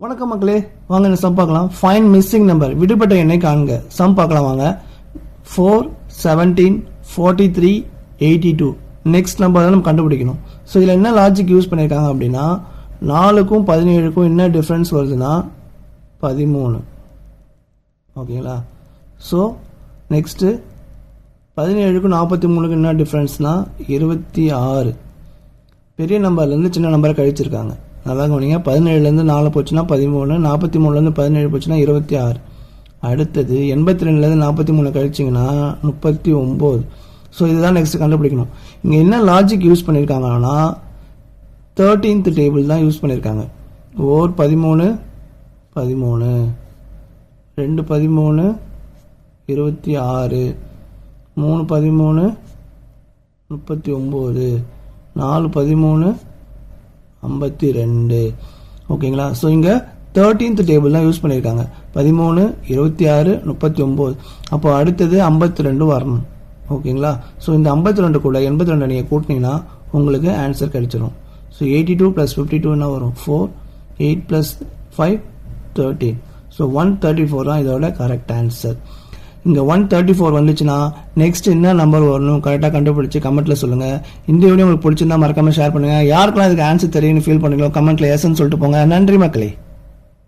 வணக்கம் மக்களே, வாங்க இந்த சம் பார்க்கலாம். ஃபைண்ட் மிஸ்ஸிங் நம்பர், விடுபட்ட எண்ணை காண்க. சம் பார்க்கலாம் வாங்க. 4, 17, 43, 82 நெக்ஸ்ட் நம்பர் தான் நம்ம கண்டுபிடிக்கணும். ஸோ இதில் என்ன லாஜிக் யூஸ் பண்ணியிருக்காங்க அப்படின்னா, 4க்கும் 17க்கும் என்ன டிஃப்ரென்ஸ் வருதுன்னா 13. ஓகேங்களா? ஸோ நெக்ஸ்ட்டு 17க்கும் 43க்கும் என்ன டிஃப்ரென்ஸ்னா 26. பெரிய நம்பர்லேருந்து சின்ன நம்பரை கழிச்சிருக்காங்க. நல்லா கவனிங்க. 17லேருந்து 4 போச்சுன்னா 13, 43லேருந்து 17 போச்சுன்னா 26. அடுத்தது 82லேருந்து 43 கழிச்சிங்கன்னா 39. ஸோ இதுதான் நெக்ஸ்ட் கண்டுபிடிக்கணும். இங்கே என்ன லாஜிக் யூஸ் பண்ணியிருக்காங்கன்னா 13th டேபிள் தான் யூஸ் பண்ணியிருக்காங்க. ஓர் 13, 13, 2 13, 26, 3 13, 39, 4 13, 52. ஓகேங்களா? ஸோ இங்கே 13th டேபிள் தான் யூஸ் பண்ணியிருக்காங்க. 13, 26, 39. அப்போ அடுத்தது 52 வரணும். ஓகேங்களா? ஸோ இந்த 52 கூட 82 நீங்கள் கூட்டினீங்கன்னா உங்களுக்கு ஆன்சர் கிடைச்சிடும். ஸோ 82 + 52 என்ன வரும்? 4, 8 + 5, 13. ஸோ 134 தான் இதோட கரெக்ட் ஆன்சர். இங்கே 134 வந்துச்சுன்னா நெக்ஸ்ட் என்ன நம்பர் வரணும் கரெக்டாக கண்டுபிடிச்சி கமெண்ட்டில் சொல்லுங்கள். இந்த வீடியோ உங்களுக்கு பிடிச்சிருந்தா மறக்காமல் ஷேர் பண்ணுங்கள். யாருக்கெல்லாம் இதுக்கு ஆன்சர் தெரியும்னு ஃபீல் பண்ணுங்களோ கமெண்ட்டில் எஸ்ன்னு சொல்லிட்டு போங்க. நன்றி மக்களே.